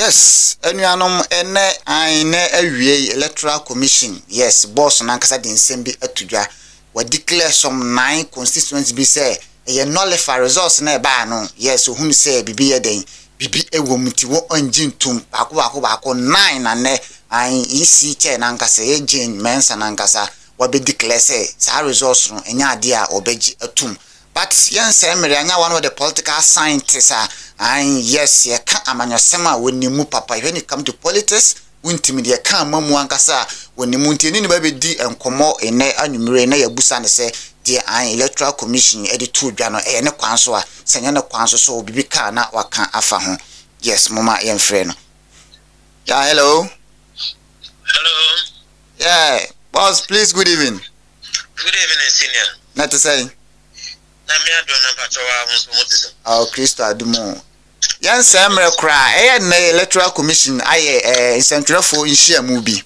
Yes, enuanom ene aine awie Electoral Commission. Yes, boss nankasa de nsem bi atudwa. We declare some 9 constituencies be say e nullify results na ba no. Yes, ohun say bibi ye den. Bibi ewomti wo onjintum bako 9 na ne an isi che nankasa ejin mensa nankasa we be declare say sa results no enya ade a obeji atum. But yes, anya one of the political scientists and yes, you can't amanyosema when you move papa when it come to politics, wintimi de kan mamu ankasa when you muntini ni baby di enkomo ene anumere na yabusa ne say the Electoral Commission editor dwa no e ne kwanso a senya ne kwanso so bibi kan na waka afa ho. Yes, mama yemfre no. Yeah, hello. Hello. Yeah, boss, please good evening. Good evening, senior. Not to say. Oh, Christo Adumo. Yan Samuel cry, Electoral Commission, I central for in share movie.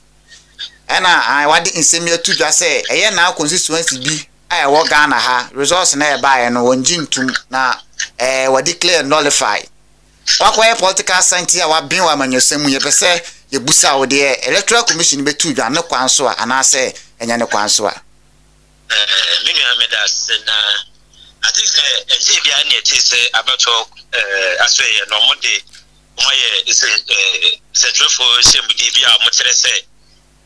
And I want in similar to just say, a now constituency be I walk Ghana ha results nearby and one gin to now what declare nullify. What way political science what being one you say, you say, you busa with the Electoral Commission be two, no quansoa, and I say, and yan quansoa. I think the is about as a normal day. My is a central for Shemudivia, Motrese.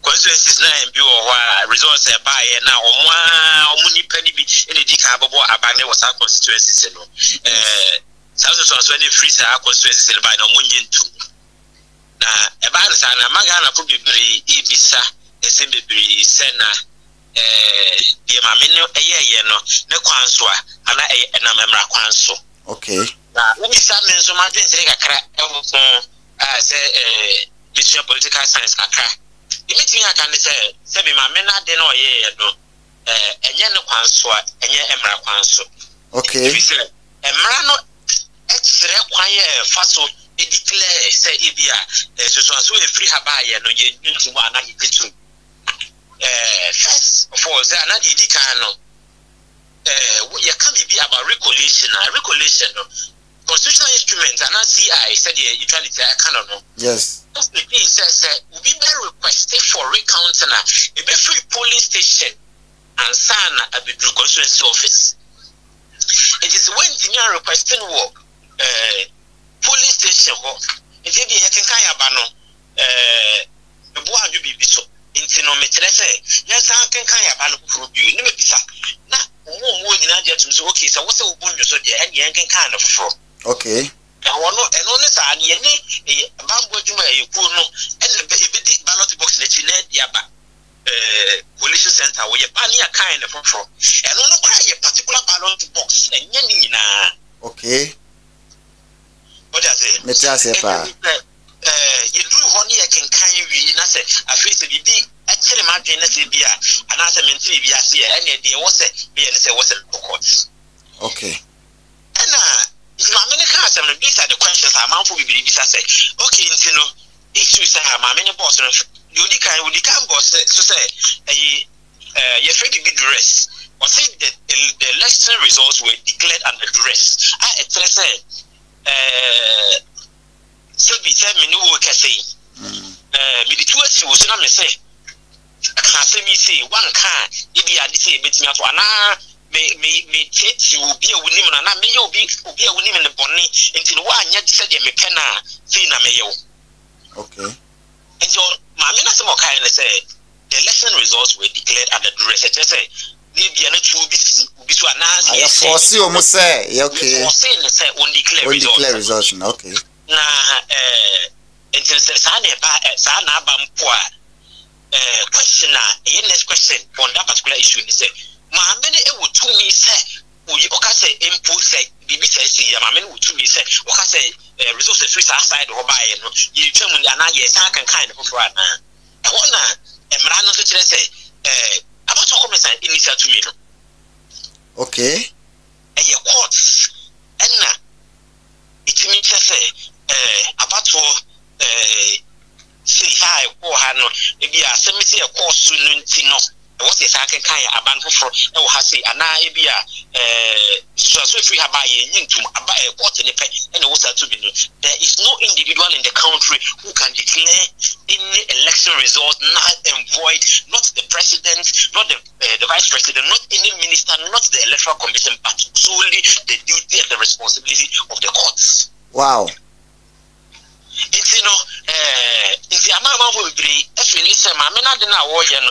Constituencies now and results by now on money penny in the decabable abandon was our constituencies. Thousands of 20 free constituencies by no money too. Now, about Sana Magana could be Ibisa, a Simbi Sena. The mamino no kwanswa ana na memra kwanso. Okay. Na we samen so ma den say kakra say mission political science kakra. Imitimi aka ne say be mamena de no no enye ne kwanswa enye emra kwanso. Okay. Emra no ekire kwan ye faso e declare say ibia so e free habaye no ye ntu ana yitu. First of all, say another indicano. You can't be about regulation. Constitutional instruments and CI said the neutrality. I cannot know. Yes. The thing says will be very requested for recounting a free polling station and sign at the constituency office. It is when the requesting work polling station. It is the Yakinkaya Bano. The boy you be so. Intino metrese yes I can ban you no bisa na wo nyina je tum so okay so wo se wo bonyo so de en yen kan na foforo okay na wono eno ne sa ne ne bambo adwuma e ku no en be di ballot box na chi na dia ba coalition center wo ye ba ne kan na foforo eno no kra ye particular ballot box enye ni nyina okay what does it metrese pa you do honey I can we na say afese bibi akere madwen na se bia ana se mentri bia se and dey was be and say was court. Okay. And if my many cars and these are the questions I'm out for bibi bisa say okay ntino issue say my many boss you di kan boss so say you free to be duress or say the election results were declared under duress I say so be tell me no work say me the two was na me say can say me say one can if you had say betimi ato ana me tete obi a wonim na me ye obi a wonim ne bonni enti no wa anya de say de me pena say na me ye. Okay. And so ma me na say mo kai na say the election results were declared under duress. It say they be na two bi so announce yes force o mo say okay force say on declare results okay na until sa na ba mpo a question next question on that particular issue is say ma many e would to me say we say impo say bibi say ma many would to me say say resource free outside the buy no you twam na yes I can kind of for na e wona emra no so kire say about to come say initial to me no okay e court enna it means say about to say hi or hano maybe a semi say a course soon no was a second kind of ban for Hasi and I be so free about a quarter and also to be there is no individual in the country who can declare any election result null and void, not the president, not the vice president, not any minister, not the Electoral Commission, but solely the duty and the responsibility of the courts. Wow. It's it's a man who will be listen, I'm not in our warrior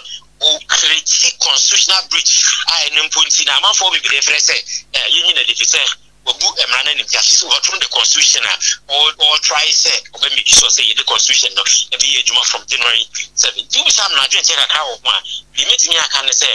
or create constitutional breach. I am pointing a man for me, but if I say, you need a defense. Or book a man in justice or from the constitution or try say or make sure say the constitution every year from January 7. Do some not drink a cow of one. The meeting I can say,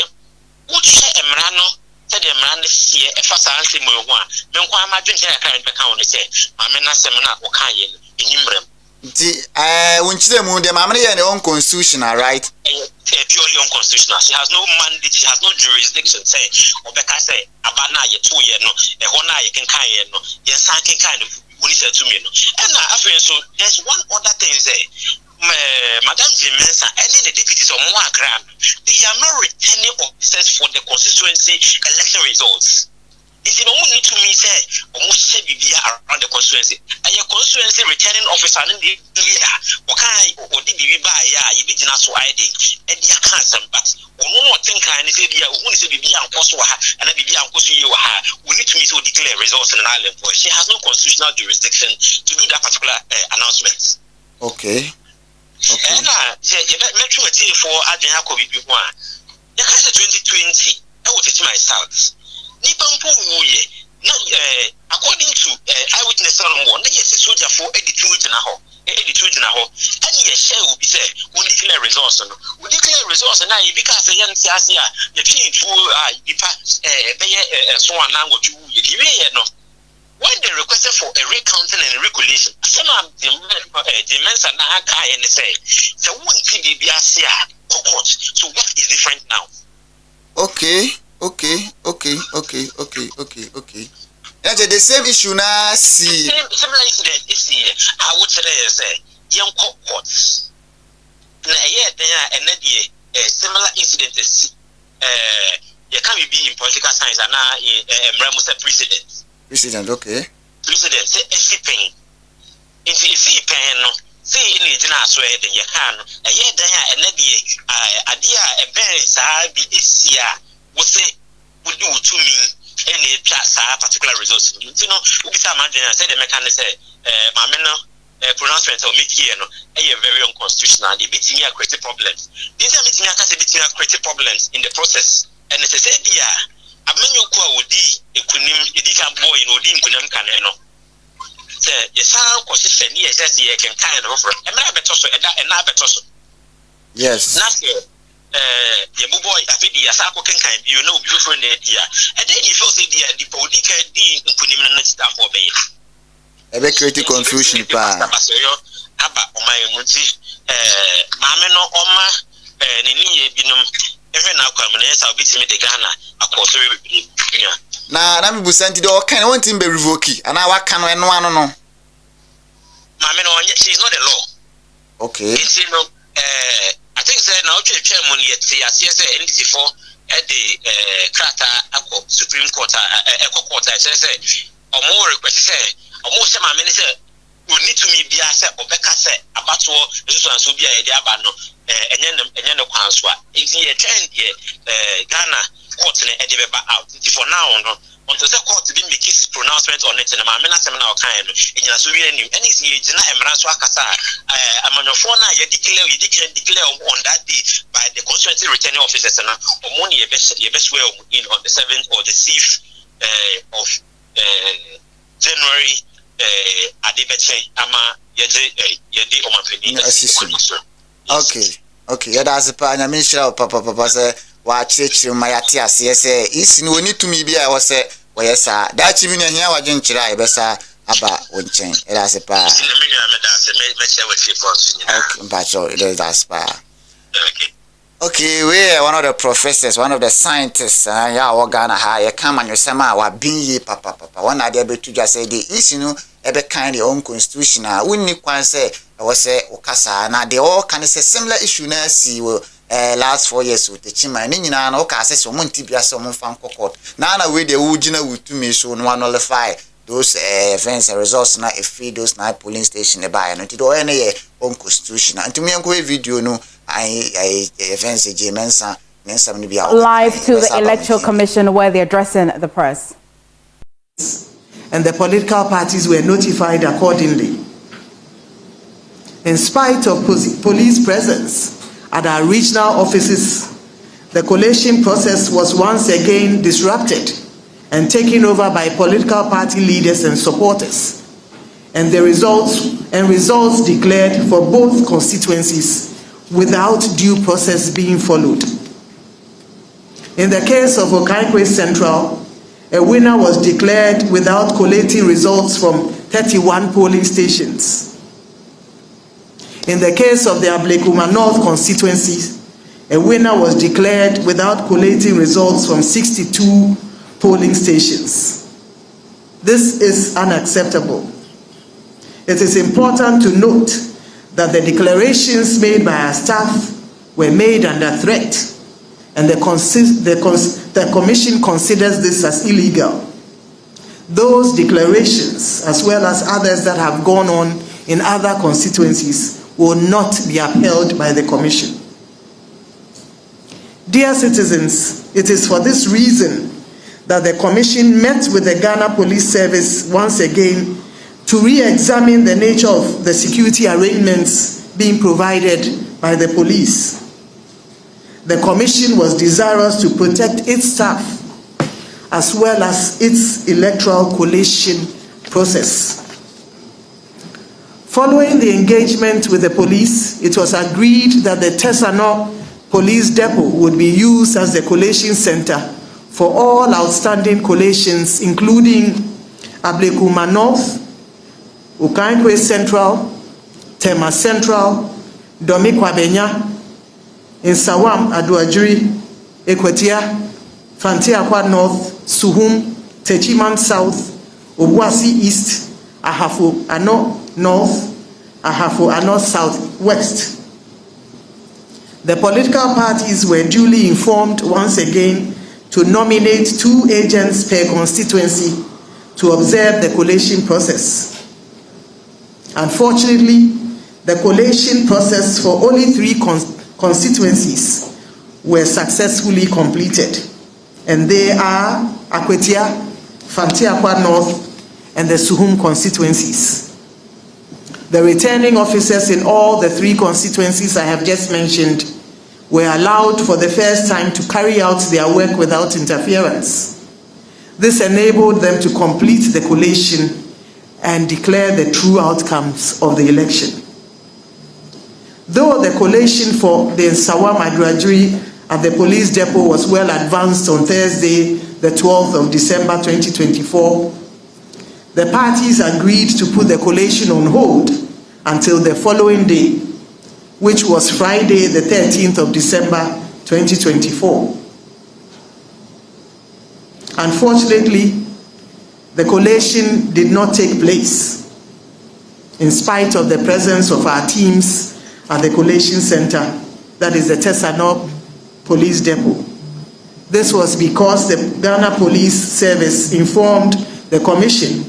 what share a man said a man here a fast answer more one. Then why am I drinking a kind of account? Say, I'm in a seminar or kind in Imrem. When she moved them, I'm their own constitutional, right? Purely unconstitutional. She has no mandate, she has no jurisdiction. Say, or Becca say, Abana, ye 2 year no, a hona, you can kind no, yes, I can kind of listen to me. And I feel so. There's one other thing say, Madame Jimensa, any the deputies of Moagram, they are not returning officers for the constituency election results. It's the only to me say almost say around the constituency. And your constituency returning officer in the year, or did you buy you be so hiding, and you can't but no think I say the only say be and Koswa and I be and Kosu you we need to meet to declare results in an island for she has no constitutional jurisdiction to do that particular announcement. Okay. And you metro for Adrian Kobe one. You can say 2020, I would teach myself. According to eyewitness one, yes, soldier for 82 and yes, will be said, we declare resource. We declare resource and I because the young Siasia, the king to so on language you when they requested for a recounting and regulation, some of the men are not and say, so won't be court. So what is different now? Okay. That's the same issue now. See, similar incident is here. I would say, young courts. Similar incident is you can't be in political science and now in precedent. President, okay. President, say a pain. If you see pain, say in the dinner, so you can. A year there, and idea a very be a seer. What say would do to me any particular results. You know, we some imagine I said the mechanic say, pronouncement or make here no, very unconstitutional. The beating here create problems. These are beating here create problems in the process. And it's a say, I mean, you call would be a kunim, a dika boy in Odim Kunam Caneno. Say, the sound consistent, yes, you can kind of offer. And I bet also, and I bet also. Yes. Nothing. The boy, I think the Asako can kind, you know, beautiful in the idea. And then you feel the political D in Kuniman staff for me. A very critical confusion, pa. Abba, my Munti, Mameno, Oma, Nini, Binum, every now come and I'll be to me the Ghana, of course, now, I'm sent to all kind of one thing be revoked, and I can one no. Mameno, she's not a law. Okay. I think now chairman yet the NDC for at the Supreme Court, Echo Court, I say, or more request say, or more some minister will need to be a set or Becca set about this one so be a diabano, and then the Kwanswa. It's a trend Ghana court and Edinburgh out for now. Until the court didn't make his pronouncement on it, and I'm not seminar kind in your Sudan, and it's Jina and Ranswakasa. I'm on your phone. You declare on that day by the constituency returning officers and money your best way in on the 7th or the 6th of January. Okay, yeah, that's a pan. I mean, Papa say. Watch it, my atias, yes, is no need to me be I was yes, sir. That's even here, I didn't try, Bessa, about one chain. It has a pa. Okay, we are one of the professors, one of the scientists, Ghana, high, come on your summer, what being ye, papa. One idea to just say the is, you know, every kind of own constitutional. Wouldn't you say, I was say, Okasa, now they all can say similar issue, see, last 4 years with the chima ni nyina na o ka ase so mo ntibia so mo fan court na we dey wugina with me so no nullify those events and results na free those na polling station e buy no ti do any unconstitutional ntumi enko video no I events e mensa live to the Electoral Commission where they're addressing the press. And the political parties were notified accordingly. In spite of police presence at our regional offices, the collation process was once again disrupted and taken over by political party leaders and supporters, and the results declared for both constituencies without due process being followed. In the case of Okaigwe Central, a winner was declared without collating results from 31 polling stations. In the case of the Ablekuma North constituency, a winner was declared without collating results from 62 polling stations. This is unacceptable. It is important to note that the declarations made by our staff were made under threat, and the Commission considers this as illegal. Those declarations, as well as others that have gone on in other constituencies, will not be upheld by the Commission. Dear citizens, it is for this reason that the Commission met with the Ghana Police Service once again to re-examine the nature of the security arrangements being provided by the police. The Commission was desirous to protect its staff as well as its electoral collation process. Following the engagement with the police, it was agreed that the Tesano Police Depot would be used as the collation center for all outstanding collations, including Ablekuma North, Okaigwe Central, Tema Central, Domikwabenya, Nsawam Aduajiri, Ekwetia, Fantiakwa North, Suhum, Techiman South, Obuasi East, Ahafo Ano North, Ahafo Ano South West. The political parties were duly informed once again to nominate 2 agents per constituency to observe the collation process. Unfortunately, the collation process for only 3 constituencies were successfully completed, and they are Akwetia, Fantiakwa North, and the Suhum constituencies. The returning officers in all the 3 constituencies I have just mentioned were allowed for the first time to carry out their work without interference. This enabled them to complete the collation and declare the true outcomes of the election. Though the collation for the Nsawam Aduajiri at the police depot was well advanced on Thursday, the 12th of December 2024, the parties agreed to put the collation on hold until the following day, which was Friday, the 13th of December 2024. Unfortunately, the collation did not take place in spite of the presence of our teams at the collation center, that is the Tesano Police Depot. This was because the Ghana Police Service informed the Commission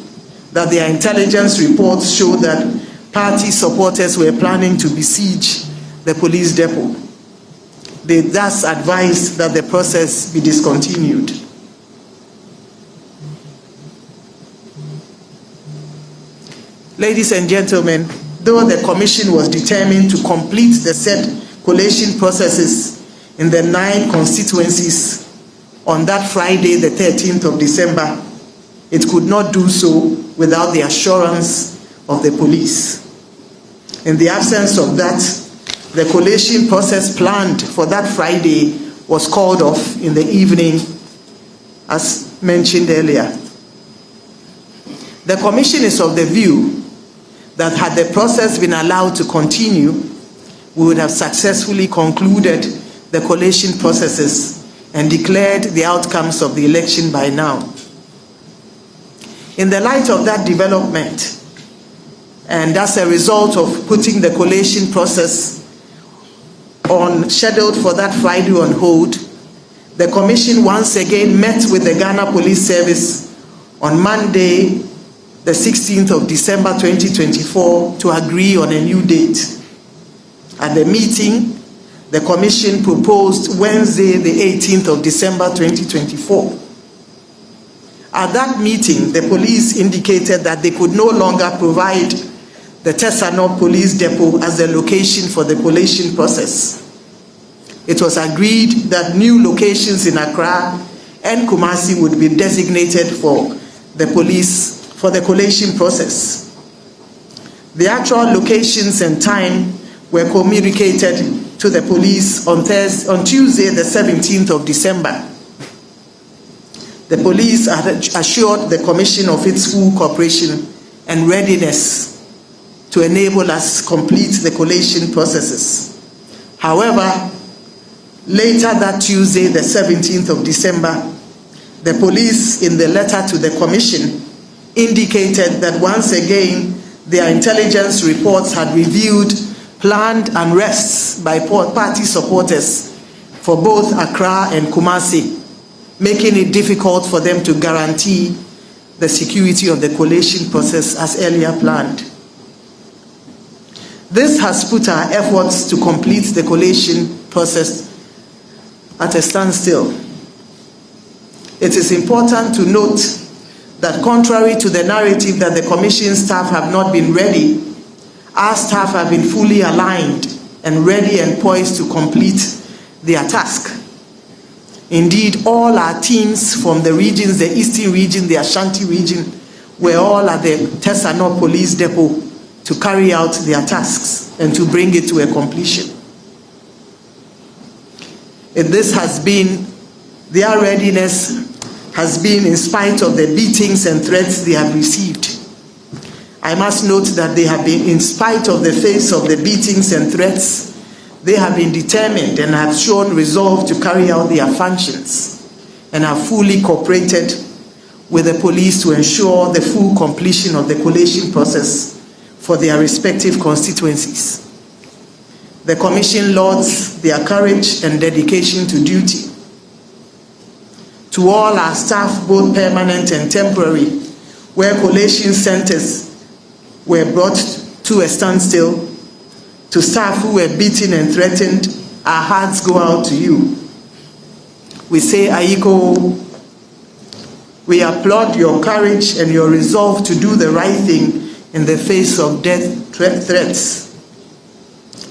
that their intelligence reports showed that party supporters were planning to besiege the police depot. They thus advised that the process be discontinued. Ladies and gentlemen, though the Commission was determined to complete the said collation processes in the 9 constituencies on that Friday, the 13th of December, it could not do so without the assurance of the police. In the absence of that, the collation process planned for that Friday was called off in the evening, as mentioned earlier. The Commission is of the view that had the process been allowed to continue, we would have successfully concluded the collation processes and declared the outcomes of the election by now. In the light of that development, and as a result of putting the collation process scheduled for that Friday on hold, the Commission once again met with the Ghana Police Service on Monday, the 16th of December 2024, to agree on a new date. At the meeting, the Commission proposed Wednesday, the 18th of December 2024. At that meeting, the police indicated that they could no longer provide the Tesano Police Depot as the location for the collation process. It was agreed that new locations in Accra and Kumasi would be designated for the collation process. The actual locations and time were communicated to the police on Tuesday, the 17th of December. The police assured the Commission of its full cooperation and readiness to enable us complete the collation processes. However, later that Tuesday, the 17th of December, the police, in the letter to the Commission, indicated that once again their intelligence reports had revealed planned unrests by party supporters for both Accra and Kumasi, making it difficult for them to guarantee the security of the collation process as earlier planned. This has put our efforts to complete the collation process at a standstill. It is important to note that contrary to the narrative that the Commission staff have not been ready, our staff have been fully aligned and ready and poised to complete their task. Indeed, all our teams from the regions, the Eastern region, the Ashanti region, were all at the Tesano Police Depot to carry out their tasks and to bring it to a completion. This has been, their readiness has been in spite of the beatings and threats they have received. I must note that they have been, in spite of the face of the beatings and threats, they have been determined and have shown resolve to carry out their functions and have fully cooperated with the police to ensure the full completion of the collation process for their respective constituencies. The Commission lauds their courage and dedication to duty. To all our staff, both permanent and temporary, where collation centers were brought to a standstill, to staff who were beaten and threatened, our hearts go out to you. We say, Aiko, we applaud your courage and your resolve to do the right thing in the face of death threats.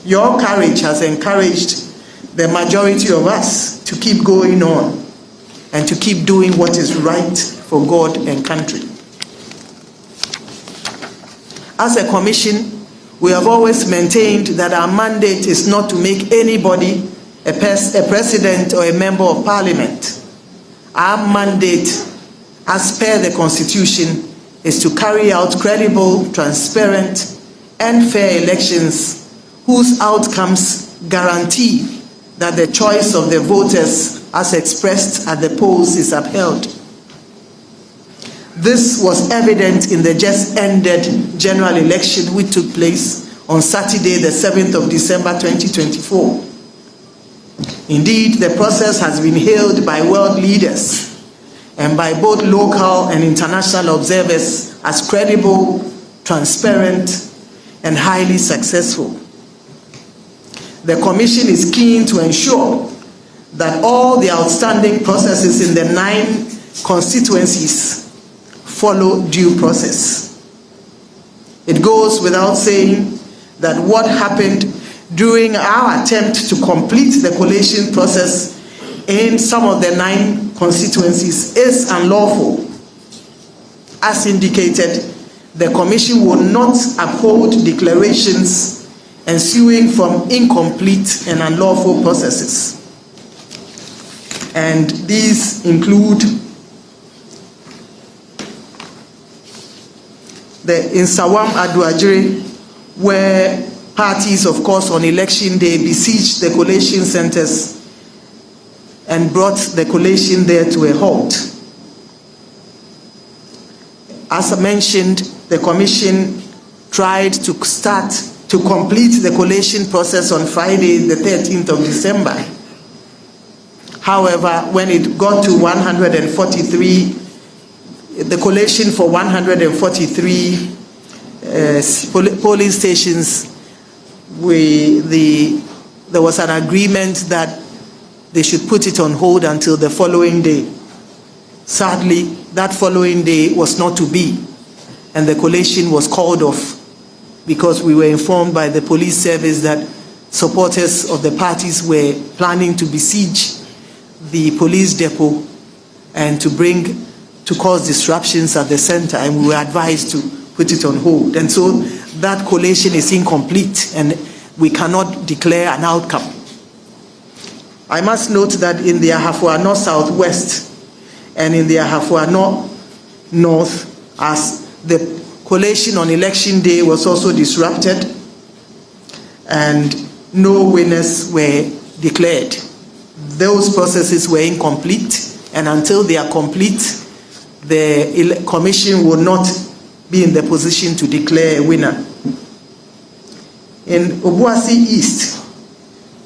Your courage has encouraged the majority of us to keep going on and to keep doing what is right for God and country. As a Commission, we have always maintained that our mandate is not to make anybody a president or a member of parliament. Our mandate, as per the Constitution, is to carry out credible, transparent, and fair elections whose outcomes guarantee that the choice of the voters as expressed at the polls is upheld. This was evident in the just ended general election which took place on Saturday, the 7th of December 2024. Indeed, the process has been hailed by world leaders and by both local and international observers as credible, transparent, and highly successful. The Commission is keen to ensure that all the outstanding processes in the 9 constituencies follow due process. It goes without saying that what happened during our attempt to complete the collation process in some of the 9 constituencies is unlawful. As indicated, the Commission will not uphold declarations ensuing from incomplete and unlawful processes. And these include in Sawam Aduajiri, where parties, of course, on election day besieged the collation centers and brought the collation there to a halt. As I mentioned, the Commission tried to start to complete the collation process on Friday, the 13th of December. However, when it got to 143, the collation for 143 polling stations, there was an agreement that they should put it on hold until the following day. Sadly, that following day was not to be, and the collation was called off because we were informed by the police service that supporters of the parties were planning to besiege the police depot and to cause disruptions at the center, and we were advised to put it on hold. And so that collation is incomplete and we cannot declare an outcome. I must note that in the Ahafo-Ano Southwest and in the Ahafo-Ano North, as the collation on election day was also disrupted and no winners were declared. Those processes were incomplete, and until they are complete, the commission will not be in the position to declare a winner. In Obuasi East,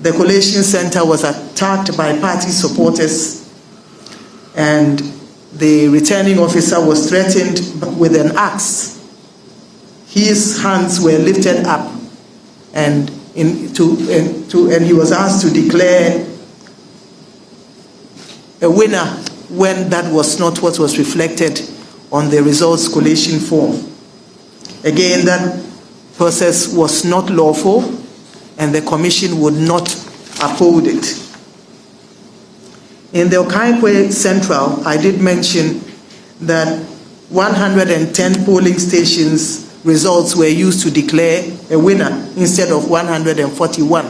the collation center was attacked by party supporters, and the returning officer was threatened with an axe. His hands were lifted up, and he was asked to declare a winner when that was not what was reflected on the results collation form. Again, that process was not lawful, and the commission would not uphold it. In the Okaikwe Central, I did mention that 110 polling stations results were used to declare a winner instead of 141.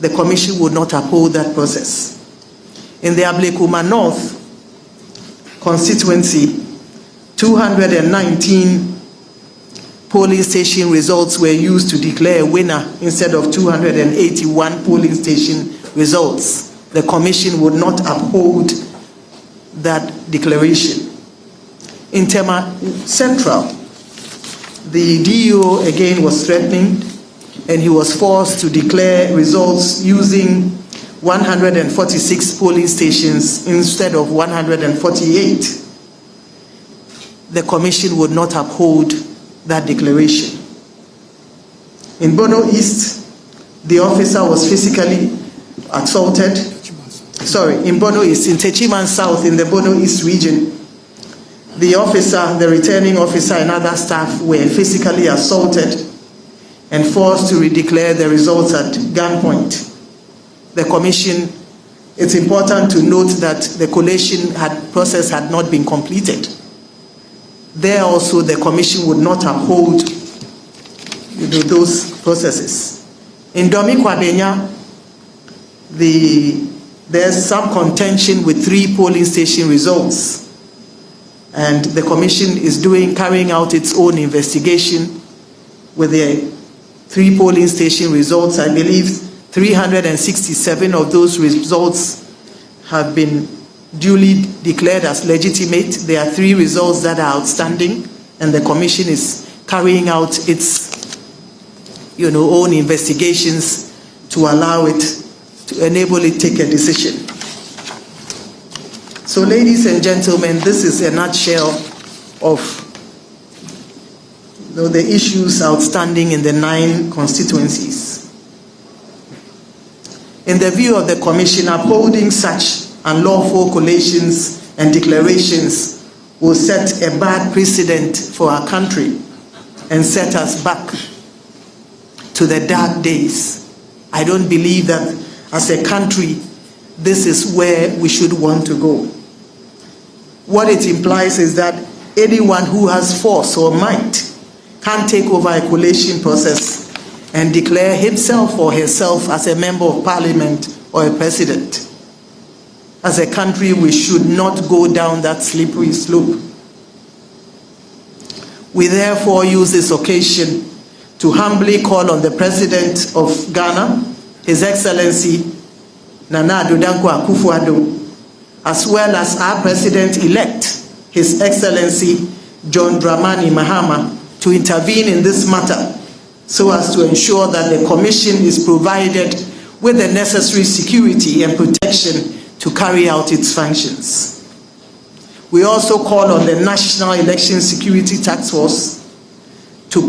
The commission would not uphold that process. In the Ablekuma North constituency, 219 polling station results were used to declare a winner instead of 281 polling station results. The commission would not uphold that declaration. In Tema Central, the DO again was threatened, and he was forced to declare results using 146 polling stations instead of 148. The commission would not uphold that declaration. In Bono East, the officer was physically assaulted. In Bono East, in Techiman South, in the Bono East region, the officer, the returning officer, and other staff were physically assaulted and forced to redeclare the results at gunpoint. The commission, it's important to note that the collation process had not been completed. There also, the commission would not uphold those processes. In Domi Kwadenya, there's some contention with 3 polling station results, and the commission is carrying out its own investigation with the 3 polling station results. I believe 367 of those results have been duly declared as legitimate. There are 3 results that are outstanding, and the commission is carrying out its own investigations to allow it, to enable it take a decision. So, ladies and gentlemen, this is a nutshell of the issues outstanding in the 9 constituencies. In the view of the commission, upholding such unlawful collations and declarations will set a bad precedent for our country and set us back to the dark days. I don't believe that as a country, this is where we should want to go. What it implies is that anyone who has force or might can take over a collation process and declare himself or herself as a member of parliament or a president. As a country, we should not go down that slippery slope. We therefore use this occasion to humbly call on the President of Ghana, His Excellency Nana Addo Dankwa Akufo-Addo, as well as our President-elect, His Excellency John Dramani Mahama, to intervene in this matter so as to ensure that the Commission is provided with the necessary security and protection to carry out its functions. We also call on the National Election Security Task Force to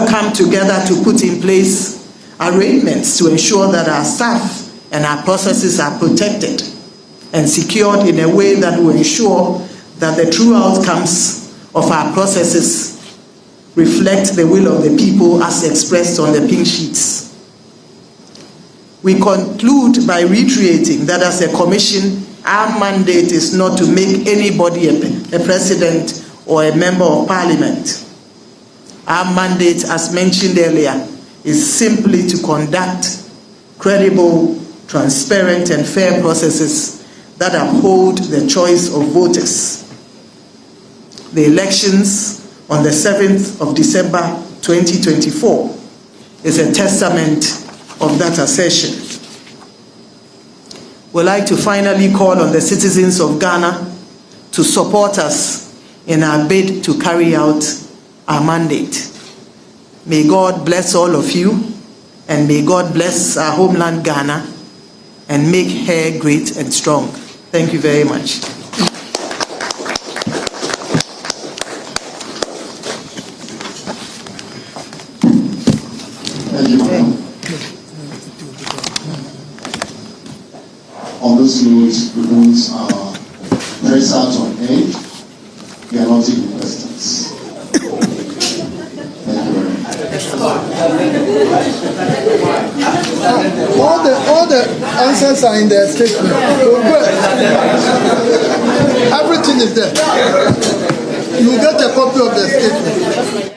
come together to put in place arrangements to ensure that our staff and our processes are protected and secured in a way that will ensure that the true outcomes of our processes reflect the will of the people as expressed on the pink sheets. We conclude by reiterating that as a Commission, our mandate is not to make anybody a president or a member of Parliament. Our mandate, as mentioned earlier, is simply to conduct credible, transparent, and fair processes that uphold the choice of voters. The elections on the 7th of December 2024 is a testament of that assertion. We'd like to finally call on the citizens of Ghana to support us in our bid to carry out our mandate. May God bless all of you, and may God bless our homeland Ghana and make her great and strong. Thank you very much. Thank you, madam. On those notes, the rules are press out on edge. We are not taking questions. Thank you very much. All the answers are in the statement. Everything is there. You get a copy of the statement.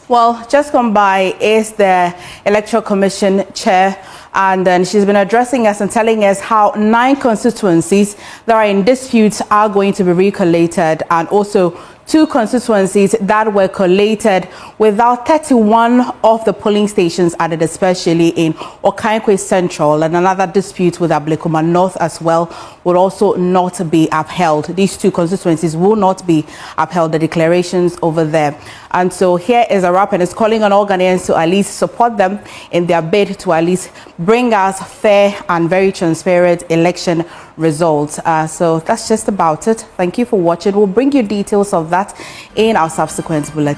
Well, just gone by is the Electoral Commission chair, and then she's been addressing us and telling us how 9 constituencies that are in dispute are going to be recollated, and also 2 constituencies that were collated without 31 of the polling stations added, especially in Okankwe Central, and another dispute with Ablekuma North as well will also not be upheld. These 2 constituencies will not be upheld, the declarations over there. And so here is a wrap, and it's calling on all Ghanaians to at least support them in their bid to at least bring us fair and very transparent election results. So that's just about it. Thank you for watching. We'll bring you details of that in our subsequent bulletin.